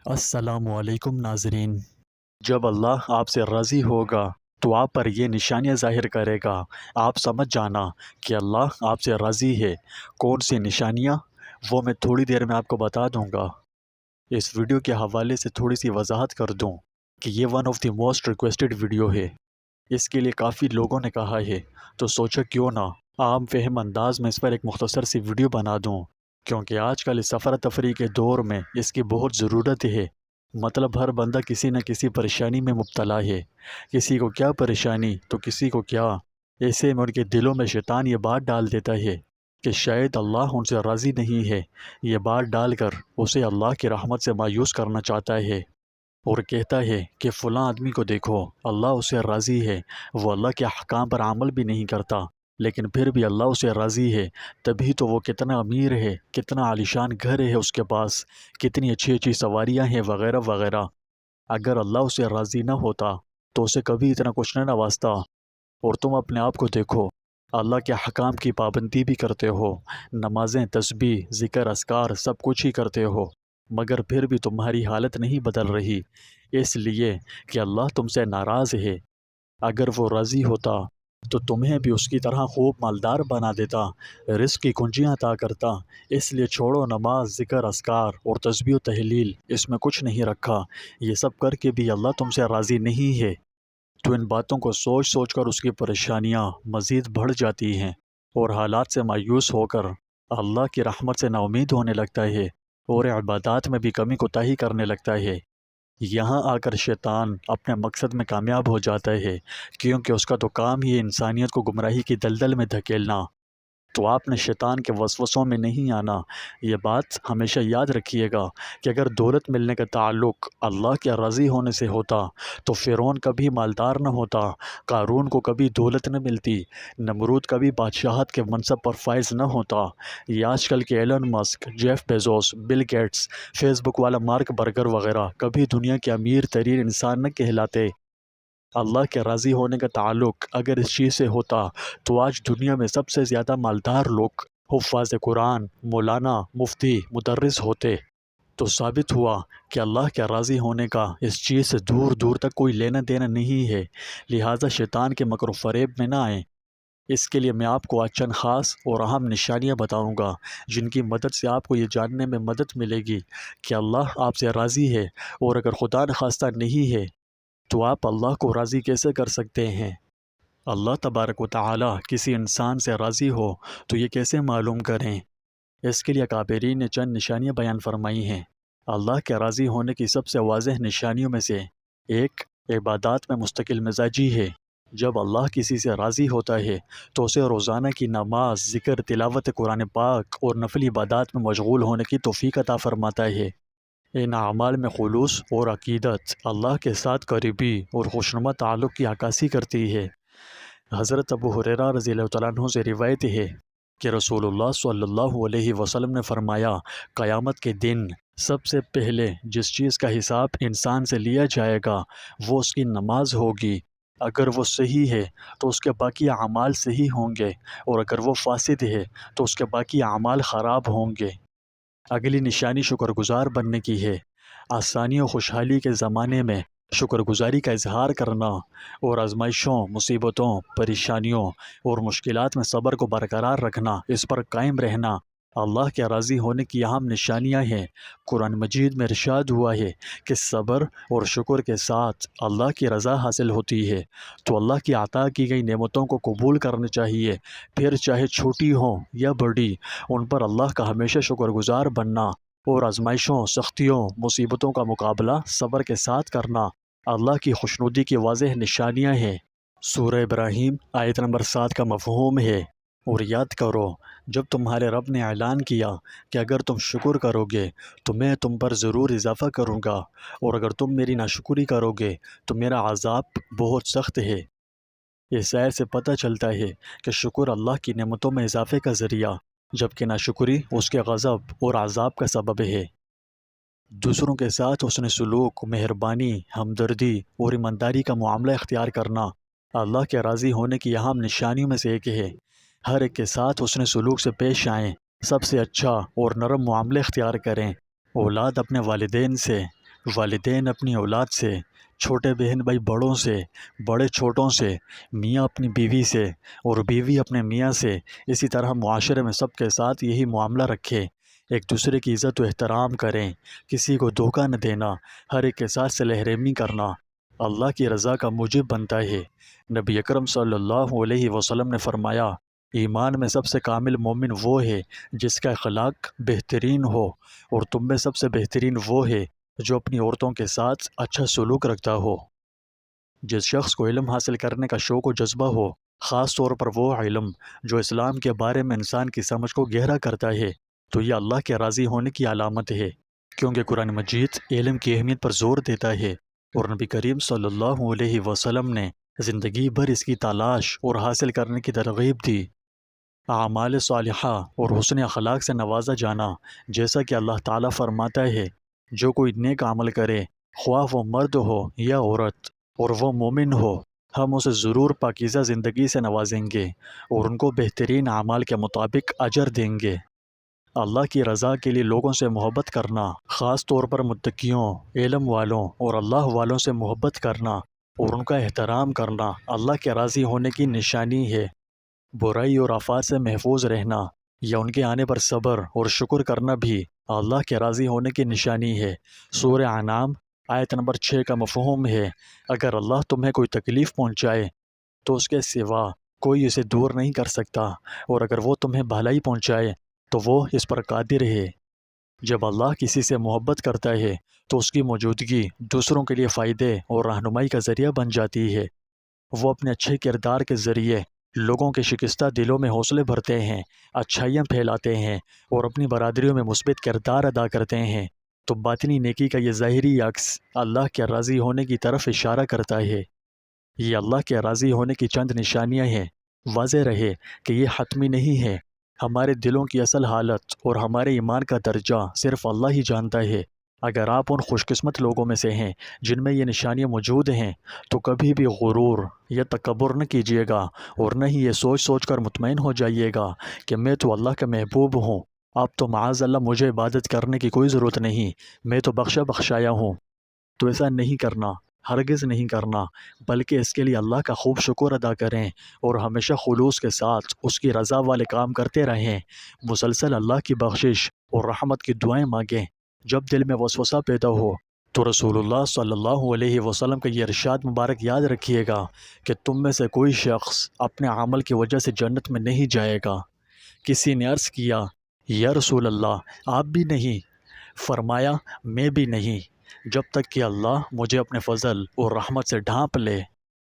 السلام علیکم ناظرین۔ جب اللہ آپ سے راضی ہوگا تو آپ پر یہ نشانیاں ظاہر کرے گا۔ آپ سمجھ جانا کہ اللہ آپ سے راضی ہے۔ کون سی نشانیاں، وہ میں تھوڑی دیر میں آپ کو بتا دوں گا۔ اس ویڈیو کے حوالے سے تھوڑی سی وضاحت کر دوں کہ یہ one of the most requested video ہے۔ اس کے لیے کافی لوگوں نے کہا ہے، تو سوچا کیوں نہ عام فہم انداز میں اس پر ایک مختصر سی ویڈیو بنا دوں، کیونکہ آج کل اس سفر تفریح کے دور میں اس کی بہت ضرورت ہے۔ مطلب ہر بندہ کسی نہ کسی پریشانی میں مبتلا ہے، کسی کو کیا پریشانی تو کسی کو کیا۔ ایسے میں ان کے دلوں میں شیطان یہ بات ڈال دیتا ہے کہ شاید اللہ ان سے راضی نہیں ہے۔ یہ بات ڈال کر اسے اللہ کی رحمت سے مایوس کرنا چاہتا ہے، اور کہتا ہے کہ فلاں آدمی کو دیکھو، اللہ اسے راضی ہے، وہ اللہ کے احکام پر عمل بھی نہیں کرتا، لیکن پھر بھی اللہ اسے راضی ہے۔ تبھی تو وہ کتنا امیر ہے، کتنا عالیشان گھر ہے اس کے پاس، کتنی اچھی اچھی سواریاں ہیں وغیرہ وغیرہ۔ اگر اللہ اسے راضی نہ ہوتا تو اسے کبھی اتنا کچھ نہ نوازتا۔ اور تم اپنے آپ کو دیکھو، اللہ کے حکام کی پابندی بھی کرتے ہو، نمازیں، تسبیح، ذکر، اذکار سب کچھ ہی کرتے ہو، مگر پھر بھی تمہاری حالت نہیں بدل رہی، اس لیے کہ اللہ تم سے ناراض ہے۔ اگر وہ راضی ہوتا تو تمہیں بھی اس کی طرح خوب مالدار بنا دیتا، رزق کی کنجیاں عطا کرتا۔ اس لیے چھوڑو نماز، ذکر، اذکار اور تسبیح و تحلیل، اس میں کچھ نہیں رکھا۔ یہ سب کر کے بھی اللہ تم سے راضی نہیں ہے، تو ان باتوں کو سوچ سوچ کر اس کی پریشانیاں مزید بڑھ جاتی ہیں، اور حالات سے مایوس ہو کر اللہ کی رحمت سے نا امید ہونے لگتا ہے، اور عبادات میں بھی کمی کوتاہی کرنے لگتا ہے۔ یہاں آ کر شیطان اپنے مقصد میں کامیاب ہو جاتا ہے، کیونکہ اس کا تو کام ہی ہے انسانیت کو گمراہی کی دلدل میں دھکیلنا۔ تو آپ نے شیطان کے وسوسوں میں نہیں آنا۔ یہ بات ہمیشہ یاد رکھیے گا کہ اگر دولت ملنے کا تعلق اللہ کے راضی ہونے سے ہوتا تو فرعون کبھی مالدار نہ ہوتا، قارون کو کبھی دولت نہ ملتی، نمرود کبھی بادشاہت کے منصب پر فائز نہ ہوتا، یہ آج کل کے Elon Musk, Jeff Bezos, Bill Gates, Facebook والا مارک برگر وغیرہ کبھی دنیا کے امیر ترین انسان نہ کہلاتے۔ اللہ کے راضی ہونے کا تعلق اگر اس چیز سے ہوتا تو آج دنیا میں سب سے زیادہ مالدار لوگ حفاظ قرآن، مولانا، مفتی، مدرس ہوتے۔ تو ثابت ہوا کہ اللہ کے راضی ہونے کا اس چیز سے دور دور تک کوئی لینا دینا نہیں ہے، لہٰذا شیطان کے مکر و فریب میں نہ آئیں۔ اس کے لیے میں آپ کو آج چند خاص اور اہم نشانیاں بتاؤں گا، جن کی مدد سے آپ کو یہ جاننے میں مدد ملے گی کہ اللہ آپ سے راضی ہے، اور اگر خدا نخواستہ نہیں ہے تو آپ اللہ کو راضی کیسے کر سکتے ہیں۔ اللہ تبارک و تعالی کسی انسان سے راضی ہو تو یہ کیسے معلوم کریں؟ اس کے لیے اکابرین نے چند نشانیاں بیان فرمائی ہیں۔ اللہ کے راضی ہونے کی سب سے واضح نشانیوں میں سے ایک عبادات میں مستقل مزاجی ہے۔ جب اللہ کسی سے راضی ہوتا ہے تو اسے روزانہ کی نماز، ذکر، تلاوت قرآن پاک اور نفلی عبادات میں مشغول ہونے کی توفیق عطا فرماتا ہے۔ ان اعمال میں خلوص اور عقیدت اللہ کے ساتھ قریبی اور خوشنما تعلق کی عکاسی کرتی ہے۔ حضرت ابو ہریرہ رضی اللہ تعالیٰ عنہ سے روایت ہے کہ رسول اللہ صلی اللہ علیہ وسلم نے فرمایا، قیامت کے دن سب سے پہلے جس چیز کا حساب انسان سے لیا جائے گا وہ اس کی نماز ہوگی۔ اگر وہ صحیح ہے تو اس کے باقی اعمال صحیح ہوں گے، اور اگر وہ فاسد ہے تو اس کے باقی اعمال خراب ہوں گے۔ اگلی نشانی شکر گزار بننے کی ہے۔ آسانی و خوشحالی کے زمانے میں شکر گزاری کا اظہار کرنا، اور آزمائشوں، مصیبتوں، پریشانیوں اور مشکلات میں صبر کو برقرار رکھنا، اس پر قائم رہنا اللہ کے راضی ہونے کی اہم نشانیاں ہیں۔ قرآن مجید میں ارشاد ہوا ہے کہ صبر اور شکر کے ساتھ اللہ کی رضا حاصل ہوتی ہے۔ تو اللہ کی عطا کی گئی نعمتوں کو قبول کرنا چاہیے، پھر چاہے چھوٹی ہوں یا بڑی، ان پر اللہ کا ہمیشہ شکر گزار بننا، اور آزمائشوں، سختیوں، مصیبتوں کا مقابلہ صبر کے ساتھ کرنا اللہ کی خوشنودی کی واضح نشانیاں ہیں۔ سورہ ابراہیم آیت نمبر 7 کا مفہوم ہے، اور یاد کرو جب تمہارے رب نے اعلان کیا کہ اگر تم شکر کرو گے تو میں تم پر ضرور اضافہ کروں گا، اور اگر تم میری ناشکری کرو گے تو میرا عذاب بہت سخت ہے۔ اس آیت سے پتہ چلتا ہے کہ شکر اللہ کی نعمتوں میں اضافے کا ذریعہ، جبکہ ناشکری اس کے غضب اور عذاب کا سبب ہے۔ دوسروں کے ساتھ حسن سلوک، مہربانی، ہمدردی اور ایمانداری کا معاملہ اختیار کرنا اللہ کے راضی ہونے کی اہم نشانیوں میں سے ایک ہے۔ ہر ایک کے ساتھ حسن سلوک سے پیش آئیں، سب سے اچھا اور نرم معاملے اختیار کریں۔ اولاد اپنے والدین سے، والدین اپنی اولاد سے، چھوٹے بہن بھائی بڑوں سے، بڑے چھوٹوں سے، میاں اپنی بیوی سے اور بیوی اپنے میاں سے، اسی طرح معاشرے میں سب کے ساتھ یہی معاملہ رکھے، ایک دوسرے کی عزت و احترام کریں، کسی کو دھوکہ نہ دینا، ہر ایک کے ساتھ صلح رحمی کرنا اللہ کی رضا کا موجب بنتا ہے۔ نبی اکرم صلی اللہ علیہ وسلم نے فرمایا، ایمان میں سب سے کامل مومن وہ ہے جس کا اخلاق بہترین ہو، اور تم میں سب سے بہترین وہ ہے جو اپنی عورتوں کے ساتھ اچھا سلوک رکھتا ہو۔ جس شخص کو علم حاصل کرنے کا شوق و جذبہ ہو، خاص طور پر وہ علم جو اسلام کے بارے میں انسان کی سمجھ کو گہرا کرتا ہے، تو یہ اللہ کے راضی ہونے کی علامت ہے، کیونکہ قرآن مجید علم کی اہمیت پر زور دیتا ہے، اور نبی کریم صلی اللہ علیہ وسلم نے زندگی بھر اس کی تلاش اور حاصل کرنے کی ترغیب دی۔ اعمال صالحہ اور حسن اخلاق سے نوازا جانا، جیسا کہ اللہ تعالیٰ فرماتا ہے، جو کوئی نیک عمل کرے، خواہ وہ مرد ہو یا عورت، اور وہ مومن ہو، ہم اسے ضرور پاکیزہ زندگی سے نوازیں گے اور ان کو بہترین اعمال کے مطابق اجر دیں گے۔ اللہ کی رضا کے لیے لوگوں سے محبت کرنا، خاص طور پر متقیوں، علم والوں اور اللہ والوں سے محبت کرنا اور ان کا احترام کرنا اللہ کے راضی ہونے کی نشانی ہے۔ برائی اور آفات سے محفوظ رہنا یا ان کے آنے پر صبر اور شکر کرنا بھی اللہ کے راضی ہونے کی نشانی ہے۔ سورہ انعام آیت نمبر 6 کا مفہوم ہے، اگر اللہ تمہیں کوئی تکلیف پہنچائے تو اس کے سوا کوئی اسے دور نہیں کر سکتا، اور اگر وہ تمہیں بھلائی پہنچائے تو وہ اس پر قادر ہے۔ جب اللہ کسی سے محبت کرتا ہے تو اس کی موجودگی دوسروں کے لیے فائدے اور رہنمائی کا ذریعہ بن جاتی ہے۔ وہ اپنے اچھے کردار کے ذریعے لوگوں کے شکستہ دلوں میں حوصلے بھرتے ہیں، اچھائیاں پھیلاتے ہیں اور اپنی برادریوں میں مثبت کردار ادا کرتے ہیں، تو باطنی نیکی کا یہ ظاہری عکس اللہ کے راضی ہونے کی طرف اشارہ کرتا ہے۔ یہ اللہ کے راضی ہونے کی چند نشانیاں ہیں۔ واضح رہے کہ یہ حتمی نہیں ہے، ہمارے دلوں کی اصل حالت اور ہمارے ایمان کا درجہ صرف اللہ ہی جانتا ہے۔ اگر آپ ان خوش قسمت لوگوں میں سے ہیں جن میں یہ نشانیاں موجود ہیں، تو کبھی بھی غرور یا تکبر نہ کیجیے گا، اور نہ ہی یہ سوچ سوچ کر مطمئن ہو جائیے گا کہ میں تو اللہ کا محبوب ہوں، اب تو معاذ اللہ مجھے عبادت کرنے کی کوئی ضرورت نہیں، میں تو بخشا بخشایا ہوں۔ تو ایسا نہیں کرنا، ہرگز نہیں کرنا، بلکہ اس کے لیے اللہ کا خوب شکر ادا کریں اور ہمیشہ خلوص کے ساتھ اس کی رضا والے کام کرتے رہیں، مسلسل اللہ کی بخشش اور رحمت کی دعائیں مانگیں۔ جب دل میں وسوسہ پیدا ہو تو رسول اللہ صلی اللہ علیہ وسلم کا یہ ارشاد مبارک یاد رکھیے گا کہ تم میں سے کوئی شخص اپنے عمل کی وجہ سے جنت میں نہیں جائے گا۔ کسی نے عرض کیا، یا رسول اللہ آپ بھی نہیں؟ فرمایا، میں بھی نہیں، جب تک کہ اللہ مجھے اپنے فضل اور رحمت سے ڈھانپ لے۔